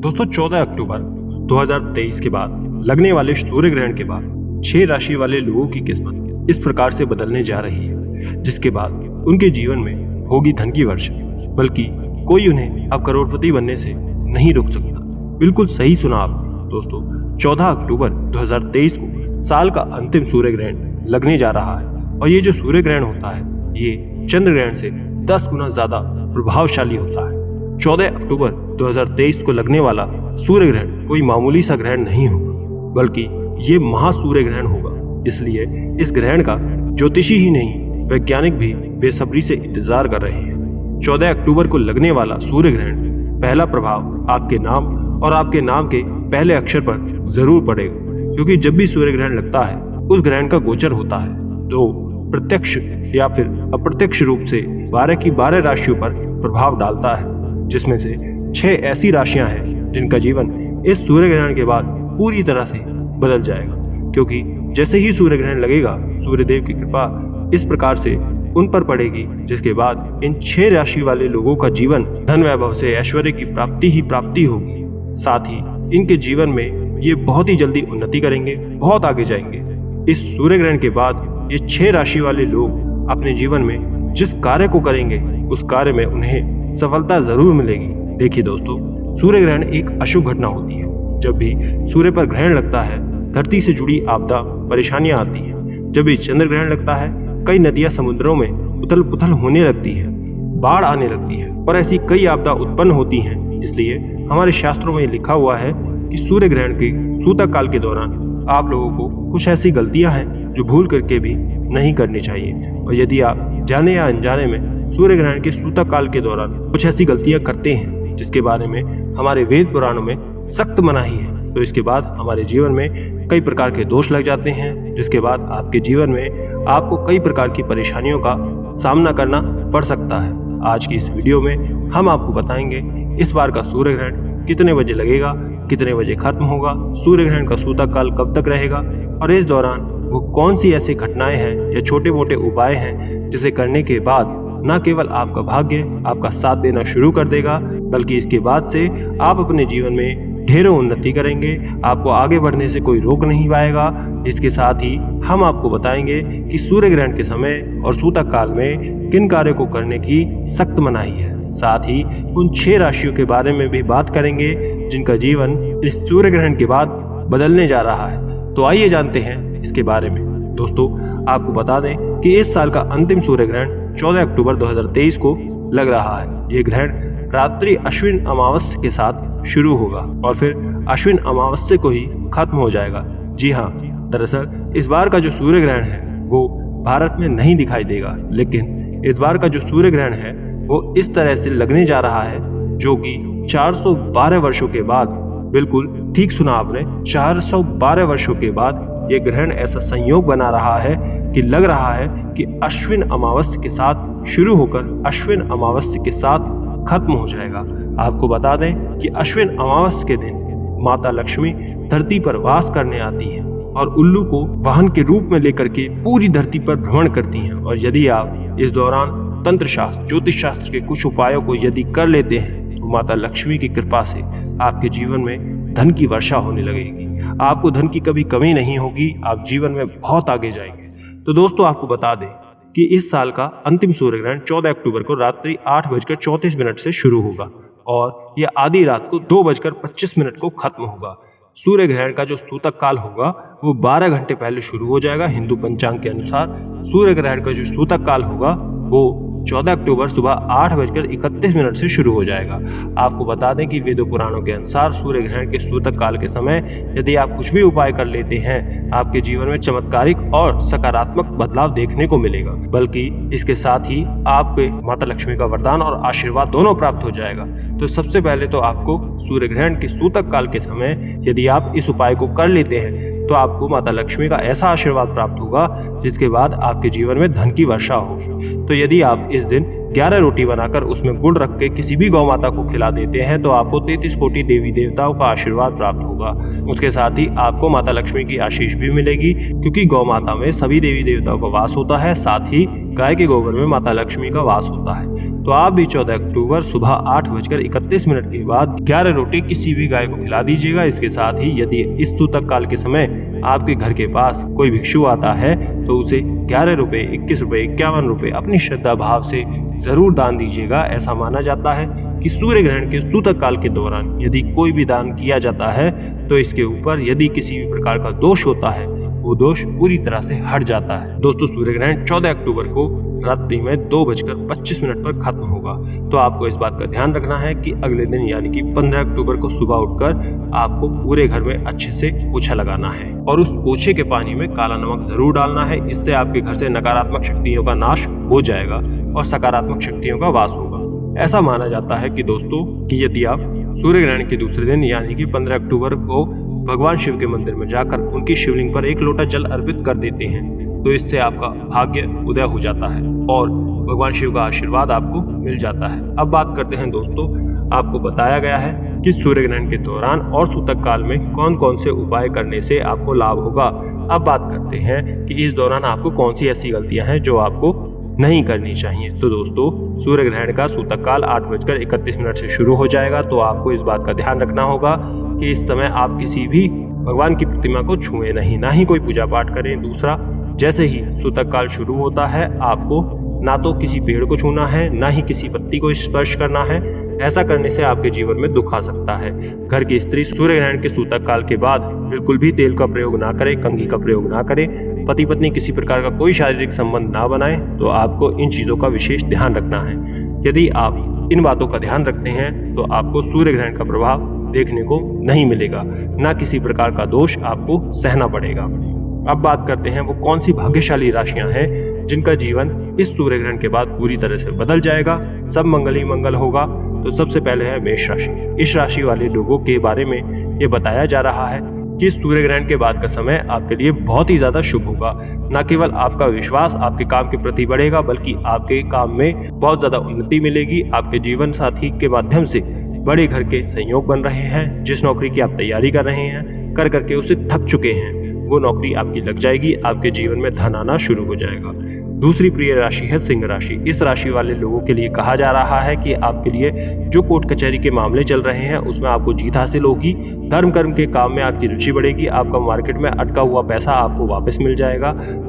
दोस्तों 14 अक्टूबर 2023 के बाद लगने वाले सूर्य ग्रहण के बाद 6 राशि वाले लोगों की किस्मत इस प्रकार से बदलने जा रही है, जिसके बाद उनके जीवन में होगी धन की वर्षा, बल्कि कोई उन्हें अब करोड़पति बनने से नहीं रोक सकता। बिल्कुल सही सुना आपने दोस्तों, 14 अक्टूबर 2023 को साल का अंतिम सूर्य ग्रहण लगने जा रहा है और ये जो सूर्य ग्रहण होता है ये चंद्र ग्रहण से 10 गुना ज्यादा प्रभावशाली होता है। 14 अक्टूबर 2023 को लगने वाला सूर्य ग्रहण कोई मामूली सा ग्रहण नहीं होगा, बल्कि ये महासूर्य ग्रहण होगा। इसलिए इस ग्रहण का ज्योतिषी ही नहीं वैज्ञानिक भी बेसब्री से इंतजार कर रहे हैं। 14 अक्टूबर को लगने वाला सूर्य ग्रहण पहला प्रभाव आपके नाम और आपके नाम के पहले अक्षर पर जरूर पड़ेगा, क्योंकि जब भी सूर्य ग्रहण लगता है उस ग्रहण का गोचर होता है तो प्रत्यक्ष या फिर अप्रत्यक्ष रूप से 12 की 12 राशियों पर प्रभाव डालता है, जिसमें से 6 ऐसी राशियां हैं जिनका जीवन इस सूर्य ग्रहण के बाद पूरी तरह से बदल जाएगा। क्योंकि जैसे ही सूर्य ग्रहण लगेगा सूर्य देव की कृपा इस प्रकार से उन पर पड़ेगी, जिसके बाद इन 6 राशि वाले लोगों का जीवन धन वैभव से ऐश्वर्य की प्राप्ति ही प्राप्ति होगी। साथ ही इनके जीवन में ये बहुत ही जल्दी उन्नति करेंगे, बहुत आगे जाएंगे। इस सूर्य ग्रहण के बाद ये 6 राशि वाले लोग अपने जीवन में जिस कार्य को करेंगे उस कार्य में उन्हें सफलता जरूर मिलेगी। देखिए दोस्तों, सूर्य ग्रहण एक अशुभ घटना होती है। जब भी सूर्य पर ग्रहण लगता है धरती से जुड़ी आपदा परेशानियां आती हैं। जब भी चंद्र ग्रहण लगता है कई नदियां समुद्रों में उथल पुथल होने लगती है, बाढ़ आने लगती है और ऐसी कई आपदा उत्पन्न होती हैं। इसलिए हमारे शास्त्रों में लिखा हुआ है कि सूर्य ग्रहण के सूतक काल के दौरान आप लोगों को कुछ ऐसी गलतियां हैं जो भूल करके भी नहीं करनी चाहिए। और यदि आप जाने या अनजाने में सूर्य ग्रहण के सूतक काल के दौरान कुछ ऐसी गलतियां करते हैं जिसके बारे में हमारे वेद पुराणों में सख्त मनाही है, तो इसके बाद हमारे जीवन में कई प्रकार के दोष लग जाते हैं, जिसके बाद आपके जीवन में आपको कई प्रकार की परेशानियों का सामना करना पड़ सकता है। आज की इस वीडियो में हम आपको बताएंगे इस बार का सूर्य ग्रहण कितने बजे लगेगा, कितने बजे खत्म होगा, सूर्य ग्रहण का सूतक काल कब तक रहेगा और इस दौरान वो कौन सी ऐसी घटनाएं हैं या छोटे मोटे उपाय हैं जिसे करने के बाद न केवल आपका भाग्य आपका साथ देना शुरू कर देगा, बल्कि इसके बाद से आप अपने जीवन में ढेरों उन्नति करेंगे। आपको आगे बढ़ने से कोई रोक नहीं पाएगा। इसके साथ ही हम आपको बताएंगे कि सूर्य ग्रहण के समय और सूतक काल में किन कार्यों को करने की सख्त मनाही है। साथ ही उन 6 राशियों के बारे में भी बात करेंगे जिनका जीवन इस सूर्य ग्रहण के बाद बदलने जा रहा है। तो आइए जानते हैं इसके बारे में। दोस्तों आपको बता दें कि इस साल का अंतिम सूर्य ग्रहण 14 अक्टूबर 2023 को लग रहा है। ये ग्रहण रात्रि अश्विन अमावस्या के साथ शुरू होगा और फिर अश्विन अमावस्या को ही खत्म हो जाएगा। जी हाँ, दरअसल इस बार का जो सूर्य ग्रहण है वो भारत में नहीं दिखाई देगा, लेकिन इस बार का जो सूर्य ग्रहण है वो इस तरह से लगने जा रहा है जो कि 412 वर्षों के बाद, बिल्कुल ठीक सुना आपने, 412 वर्षों के बाद ये ग्रहण ऐसा संयोग बना रहा है कि लग रहा है कि अश्विन अमावस्या के साथ शुरू होकर अश्विन अमावस्या के साथ खत्म हो जाएगा। आपको बता दें कि अश्विन अमावस्या के दिन माता लक्ष्मी धरती पर वास करने आती हैं और उल्लू को वाहन के रूप में लेकर के पूरी धरती पर भ्रमण करती हैं। और यदि आप इस दौरान तंत्र शास्त्र ज्योतिष शास्त्र के कुछ उपायों को यदि कर लेते हैं तो माता लक्ष्मी की कृपा से आपके जीवन में धन की वर्षा होने लगेगी। आपको धन की कभी कमी नहीं होगी, आप जीवन में बहुत आगे जाएंगे। तो दोस्तों आपको बता दें कि इस साल का अंतिम सूर्य ग्रहण 14 अक्टूबर को रात्रि 8:34 से शुरू होगा और यह आधी रात को 2:25 को खत्म होगा। सूर्य ग्रहण का जो सूतक काल होगा वो 12 घंटे पहले शुरू हो जाएगा। हिंदू पंचांग के अनुसार सूर्य ग्रहण का जो सूतक काल होगा वो 14 अक्टूबर सुबह 8:31 से शुरू हो जाएगा। आपको बता दें कि वेदों पुराणों के अनुसार सूर्य ग्रहण के सूतक काल के समय यदि आप कुछ भी उपाय कर लेते हैं आपके जीवन में चमत्कारिक और सकारात्मक बदलाव देखने को मिलेगा, बल्कि इसके साथ ही आपके माता लक्ष्मी का वरदान और आशीर्वाद दोनों प्राप्त हो जाएगा। तो सबसे पहले तो आपको सूर्य ग्रहण के सूतक काल के समय यदि आप इस उपाय को कर लेते हैं तो आपको माता लक्ष्मी का ऐसा आशीर्वाद प्राप्त होगा जिसके बाद आपके जीवन में धन की वर्षा होगी। तो यदि आप इस दिन 11 रोटी बनाकर उसमें गुड़ रख के किसी भी गौ माता को खिला देते हैं तो आपको 33 कोटि देवी देवताओं का आशीर्वाद प्राप्त होगा। उसके साथ ही आपको माता लक्ष्मी की आशीष भी मिलेगी, क्योंकि गौ माता में सभी देवी देवताओं का वास होता है, साथ ही गाय के गोबर में माता लक्ष्मी का वास होता है। तो आप भी 14 अक्टूबर सुबह 8:31 के बाद 11 रोटी किसी भी गाय को खिला दीजिएगा। इसके साथ ही यदि इस सूतक काल के समय आपके घर के पास कोई भिक्षु आता है तो उसे 11 रुपए, 21 रुपए, 51 रुपए अपनी श्रद्धा भाव से जरूर दान दीजिएगा। ऐसा माना जाता है कि सूर्य ग्रहण के सूतक काल के दौरान यदि कोई भी दान किया जाता है तो इसके ऊपर यदि किसी भी प्रकार का दोष होता है वो दोष पूरी तरह से हट जाता है। दोस्तों, सूर्य ग्रहण 14 अक्टूबर को रात्रि में 2:25 पर खत्म होगा। तो आपको इस बात का ध्यान रखना है कि अगले दिन यानी कि 15 अक्टूबर को सुबह उठकर आपको पूरे घर में अच्छे से पोछा लगाना है और उस पोछे के पानी में काला नमक जरूर डालना है। इससे आपके घर से नकारात्मक शक्तियों का नाश हो जाएगा और सकारात्मक शक्तियों का वास होगा। ऐसा माना जाता है कि दोस्तों कि यदि आप सूर्य ग्रहण के दूसरे दिन यानी कि 15 अक्टूबर को भगवान शिव के मंदिर में जाकर उनकी शिवलिंग पर 1 लोटा जल अर्पित कर देते हैं तो इससे आपका भाग्य उदय हो जाता है और भगवान शिव का आशीर्वाद आपको मिल जाता है। अब बात करते हैं दोस्तों, आपको बताया गया है कि सूर्य ग्रहण के दौरान और सूतक काल में कौन कौन से उपाय करने से आपको लाभ होगा। अब बात करते हैं कि इस दौरान आपको कौन सी ऐसी गलतियां हैं जो आपको नहीं करनी चाहिए। तो दोस्तों, सूर्य ग्रहण का सूतक काल 8:31 से शुरू हो जाएगा। तो आपको इस बात का ध्यान रखना होगा कि इस समय आप किसी भी भगवान की प्रतिमा को छुएं नहीं, ना ही कोई पूजा पाठ करें। दूसरा, जैसे ही सूतक काल शुरू होता है आपको ना तो किसी पेड़ को छूना है ना ही किसी पत्ती को स्पर्श करना है। ऐसा करने से आपके जीवन में दुख आ सकता है। घर की स्त्री सूर्य ग्रहण के सूतक काल के बाद बिल्कुल भी तेल का प्रयोग ना करे, कंघी का प्रयोग ना करे, पति पत्नी किसी प्रकार का कोई शारीरिक संबंध ना बनाए। तो आपको इन चीजों का विशेष ध्यान रखना है। यदि आप इन बातों का ध्यान रखते हैं तो आपको सूर्य ग्रहण का प्रभाव देखने को नहीं मिलेगा, ना किसी प्रकार का दोष आपको सहना पड़ेगा। अब बात करते हैं वो कौन सी भाग्यशाली राशियां हैं जिनका जीवन इस सूर्य ग्रहण के बाद पूरी तरह से बदल जाएगा, सब मंगल ही मंगल होगा। तो सबसे पहले है मेष राशि। इस राशि वाले लोगों के बारे में ये बताया जा रहा है कि सूर्य ग्रहण के बाद का समय आपके लिए बहुत ही ज्यादा शुभ होगा। न केवल आपका विश्वास आपके काम के प्रति बढ़ेगा बल्कि आपके काम में बहुत ज्यादा उन्नति मिलेगी। आपके जीवन साथी के माध्यम से बड़े घर के संयोग बन रहे हैं। जिस नौकरी की आप तैयारी कर रहे हैं, कर करके उसे थक चुके हैं, वो नौकरी आपकी लग जाएगी। आपके जीवन में धन आना शुरू हो जाएगा। दूसरी प्रिय राशि है सिंह राशि। इस राशि वाले लोगों के लिए कहा जा रहा है कि आपके लिए जो कोर्ट कचहरी के मामले चल रहे हैं उसमें आपको जीत हासिल होगी। धर्म कर्म के काम में आपकी रुचि बढ़ेगी। आपका मार्केट में अटका हुआ पैसा आपको वापस मिल जाएगा।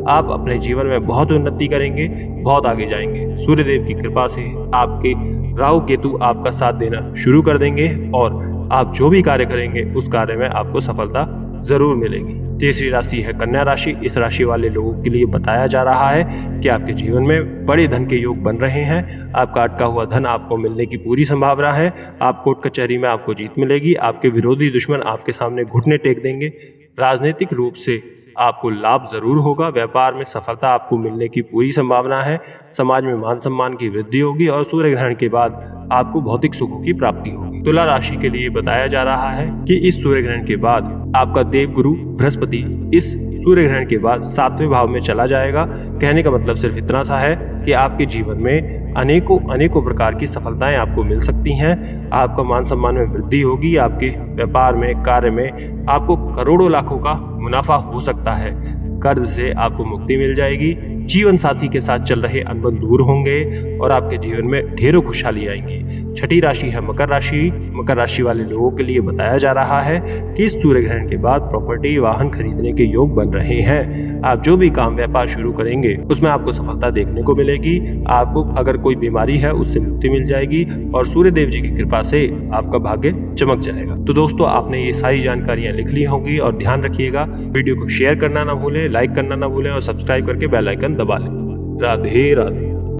आप अपने जीवन में बहुत उन्नति करेंगे, बहुत आगे जाएंगे। सूर्यदेव की कृपा से आपके राहु केतु आपका साथ देना शुरू कर देंगे और आप जो भी कार्य करेंगे उस कार्य में आपको सफलता जरूर मिलेगी। तीसरी राशि है कन्या राशि। इस राशि वाले लोगों के लिए बताया जा रहा है कि आपके जीवन में बड़े धन के योग बन रहे हैं। आपका अटका हुआ धन आपको मिलने की पूरी संभावना है। आप कोर्ट कचहरी में आपको जीत मिलेगी। आपके विरोधी दुश्मन आपके सामने घुटने टेक देंगे। राजनीतिक रूप से आपको लाभ जरूर होगा। व्यापार में सफलता आपको मिलने की पूरी संभावना है। समाज में मान सम्मान की वृद्धि होगी और सूर्य ग्रहण के बाद आपको भौतिक सुखों की प्राप्ति होगी। तुला राशि के लिए बताया जा रहा है कि इस सूर्य ग्रहण के बाद आपका देव गुरु बृहस्पति इस सूर्य ग्रहण के बाद 7वें भाव में चला जाएगा। कहने का मतलब सिर्फ इतना सा है कि आपके जीवन में अनेकों प्रकार की सफलताएं आपको मिल सकती हैं। आपका मान सम्मान में वृद्धि होगी। आपके व्यापार में, कार्य में आपको करोड़ों लाखों का मुनाफा हो सकता है। कर्ज से आपको मुक्ति मिल जाएगी। जीवन साथी के साथ चल रहे अनबन दूर होंगे और आपके जीवन में ढेरों खुशहाली आएंगी। छठी राशि है मकर राशि। मकर राशि वाले लोगों के लिए बताया जा रहा है कि इस सूर्य ग्रहण के बाद प्रॉपर्टी, वाहन खरीदने के योग बन रहे हैं। आप जो भी काम व्यापार शुरू करेंगे उसमें आपको सफलता देखने को मिलेगी। आपको अगर कोई बीमारी है उससे मुक्ति मिल जाएगी और सूर्य देव जी की कृपा से आपका भाग्य चमक जाएगा। तो दोस्तों, आपने ये सारी जानकारियां लिख ली होंगी और ध्यान रखिएगा, वीडियो को शेयर करना ना भूलें, लाइक करना ना भूलें और सब्सक्राइब करके बेल आइकन दबा लें। राधे राधे।